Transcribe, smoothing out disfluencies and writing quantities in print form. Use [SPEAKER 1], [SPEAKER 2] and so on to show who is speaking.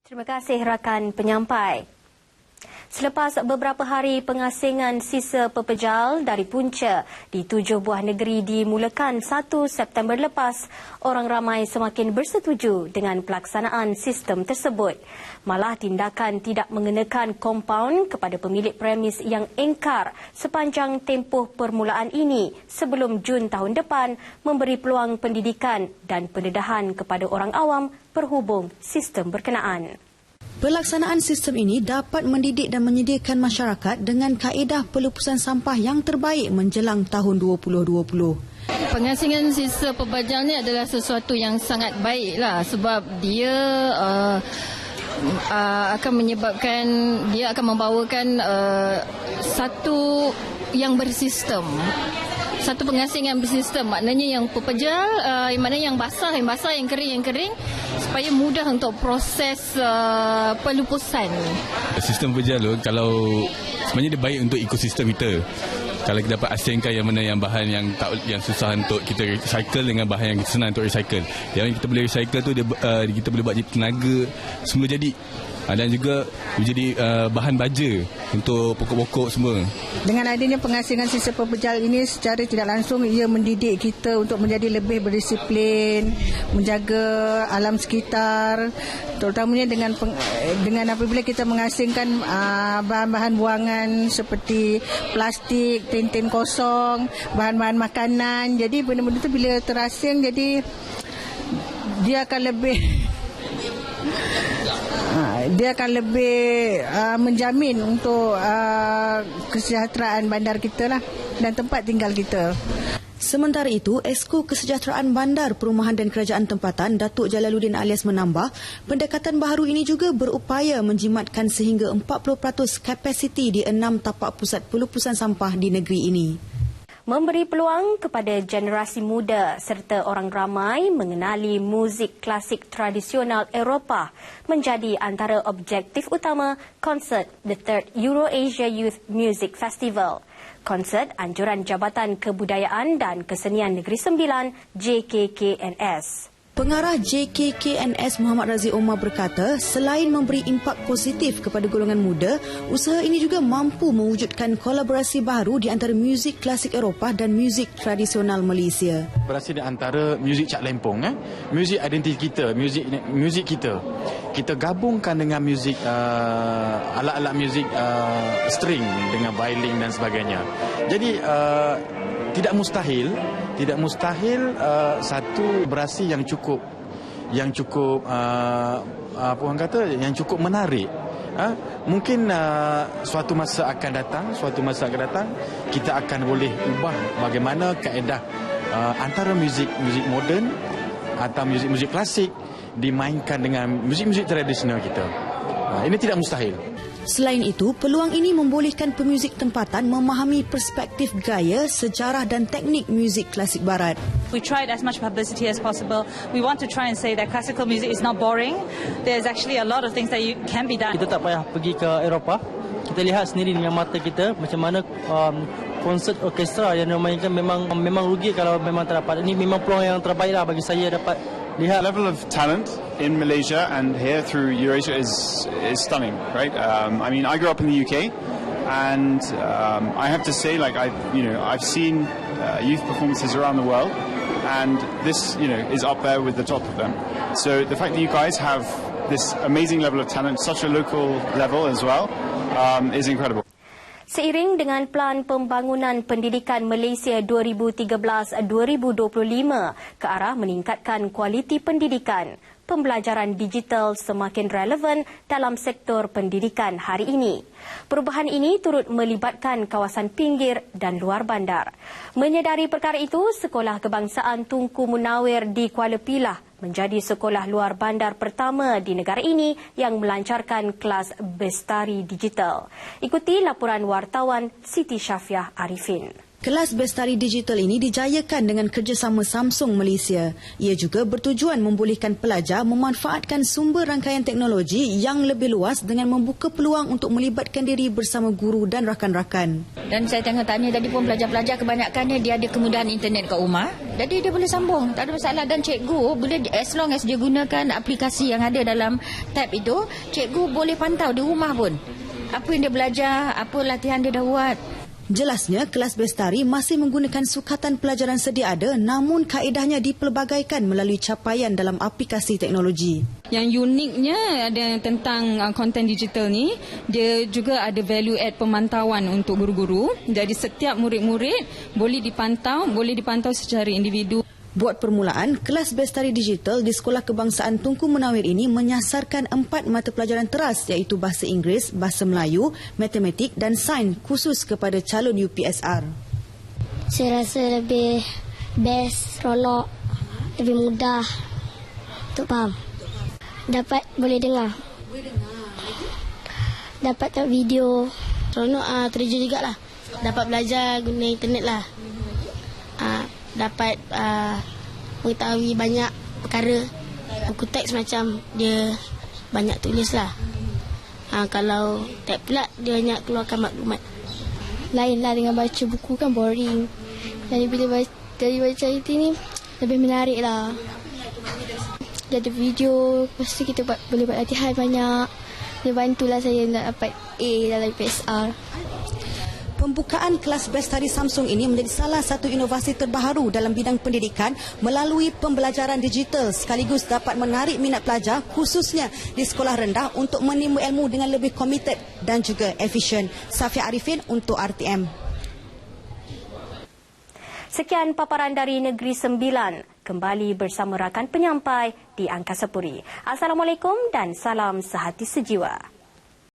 [SPEAKER 1] Terima kasih rakan penyampai. Selepas beberapa hari pengasingan sisa pepejal dari punca di 7 buah negeri dimulakan 1 September lepas, orang ramai semakin bersetuju dengan pelaksanaan sistem tersebut. Malah tindakan tidak mengenakan kompaun kepada pemilik premis yang engkar sepanjang tempoh permulaan ini sebelum Jun tahun depan memberi peluang pendidikan dan pendedahan kepada orang awam berhubung sistem berkenaan.
[SPEAKER 2] Pelaksanaan sistem ini dapat mendidik dan menyediakan masyarakat dengan kaedah pelupusan sampah yang terbaik menjelang tahun 2020.
[SPEAKER 3] Pengasingan sisa pepejal ni adalah sesuatu yang sangat baiklah sebab dia akan menyebabkan, dia akan membawakan satu yang bersistem. Satu pengasingan bersistem, maknanya yang pepejal, maknanya yang basah, yang kering, supaya mudah untuk proses pelupusan.
[SPEAKER 4] Sistem pepejal tu, kalau sebenarnya dia baik untuk ekosistem kita. Kalau kita dapat asingkan yang mana yang bahan yang susah untuk kita recycle dengan bahan yang senang untuk recycle. Yang kita boleh recycle tu kita boleh buat jadi tenaga semula jadi. Dan juga menjadi bahan baja untuk pokok-pokok semua.
[SPEAKER 5] Dengan adanya pengasingan sisa pepejal ini, secara tidak langsung ia mendidik kita untuk menjadi lebih berdisiplin, menjaga alam sekitar, terutamanya dengan apabila kita mengasingkan bahan-bahan buangan seperti plastik, tin-tin kosong, bahan-bahan makanan. Jadi benda-benda itu bila terasing, jadi dia akan lebih menjamin untuk kesejahteraan bandar kita lah dan tempat tinggal kita.
[SPEAKER 2] Sementara itu, Esko Kesejahteraan Bandar, Perumahan dan Kerajaan Tempatan, Datuk Jalaluddin Alias menambah, pendekatan baharu ini juga berupaya menjimatkan sehingga 40% kapasiti di 6 tapak pusat pelupusan sampah di negeri ini.
[SPEAKER 1] Memberi peluang kepada generasi muda serta orang ramai mengenali muzik klasik tradisional Eropah menjadi antara objektif utama konsert The Third Euro-Asia Youth Music Festival. Konsert anjuran Jabatan Kebudayaan dan Kesenian Negeri Sembilan JKKNS.
[SPEAKER 2] Pengarah JKKNS Muhammad Razi Omar berkata, selain memberi impak positif kepada golongan muda, usaha ini juga mampu mewujudkan kolaborasi baru di antara muzik klasik Eropah dan muzik tradisional Malaysia.
[SPEAKER 6] Berasal di antara muzik Cak Lempong, muzik identiti kita, muzik kita. Kita gabungkan dengan muzik alat-alat muzik string dengan violin dan sebagainya. Jadi tidak mustahil satu berasi yang cukup yang cukup menarik. Mungkin suatu masa akan datang kita akan boleh ubah bagaimana kaedah antara muzik moden atau muzik klasik dimainkan dengan muzik tradisional kita. Ini tidak mustahil.
[SPEAKER 2] Selain itu, peluang ini membolehkan pemuzik tempatan memahami perspektif gaya, sejarah dan teknik muzik klasik barat.
[SPEAKER 7] We tried as much publicity as possible. We want to try and say that classical music is not boring. There's actually a lot of things that can be done.
[SPEAKER 8] Kita tak payah pergi ke Eropah. Kita lihat sendiri dengan mata kita macam mana konsert orkestra yang dimainkan memang rugi kalau memang tak dapat. Ini memang peluang yang terbaiklah bagi saya dapat lihat.
[SPEAKER 9] The level of talent in Malaysia and here through Eurasia is stunning, right? I mean, I grew up in the UK, and I have to say, like I've seen youth performances around the world, and this is up there with the top of them. So the fact that you guys have this amazing level of talent, such a local level as well, is incredible.
[SPEAKER 1] Seiring dengan Pelan Pembangunan Pendidikan Malaysia 2013-2025 ke arah meningkatkan kualiti pendidikan, pembelajaran digital semakin relevan dalam sektor pendidikan hari ini. Perubahan ini turut melibatkan kawasan pinggir dan luar bandar. Menyedari perkara itu, Sekolah Kebangsaan Tunku Munawir di Kuala Pilah menjadi sekolah luar bandar pertama di negara ini yang melancarkan kelas Bestari Digital. Ikuti laporan wartawan Siti Syafiah Arifin.
[SPEAKER 2] Kelas Bestari Digital ini dijayakan dengan kerjasama Samsung Malaysia. Ia juga bertujuan membolehkan pelajar memanfaatkan sumber rangkaian teknologi yang lebih luas dengan membuka peluang untuk melibatkan diri bersama guru dan rakan-rakan.
[SPEAKER 10] Dan saya tanya tadi pun pelajar-pelajar kebanyakannya dia ada kemudahan internet kat rumah. Jadi dia boleh sambung, tak ada masalah. Dan cikgu boleh, as long as dia gunakan aplikasi yang ada dalam tab itu, cikgu boleh pantau di rumah pun apa yang dia belajar, apa latihan dia dah buat.
[SPEAKER 2] Jelasnya, kelas Bestari masih menggunakan sukatan pelajaran sedia ada, namun kaedahnya dipelbagaikan melalui capaian dalam aplikasi teknologi.
[SPEAKER 11] Yang uniknya ada tentang konten digital ni, dia juga ada value add pemantauan untuk guru-guru. Jadi setiap murid-murid boleh dipantau secara individu.
[SPEAKER 2] Buat permulaan, kelas Bestari Digital di Sekolah Kebangsaan Tunku Menawir ini menyasarkan 4 mata pelajaran teras iaitu Bahasa Inggeris, Bahasa Melayu, Matematik dan Sains khusus kepada calon UPSR.
[SPEAKER 12] Saya rasa lebih best, seronok, lebih mudah untuk faham. Dapat boleh dengar. Dapat tengok video.
[SPEAKER 13] Seronok terjun jugalah. Dapat belajar guna internet lah. Dapat mengetahui banyak perkara. Buku teks macam dia banyak tulis lah. Kalau tab pula dia banyak keluarkan maklumat.
[SPEAKER 12] Lain lah dengan baca buku kan boring. Jadi bila baca itu ni lebih menarik lah. Jadi video, lepas tu kita boleh buat latihan banyak. Dia bantulah saya nak dapat A dalam UPSR.
[SPEAKER 2] Pembukaan kelas Bestari Samsung ini menjadi salah satu inovasi terbaru dalam bidang pendidikan melalui pembelajaran digital sekaligus dapat menarik minat pelajar khususnya di sekolah rendah untuk menimba ilmu dengan lebih komited dan juga efisien. Safia Arifin untuk RTM.
[SPEAKER 1] Sekian paparan dari Negeri Sembilan. Kembali bersama rakan penyampai di Angkasa Puri. Assalamualaikum dan salam sehati sejiwa.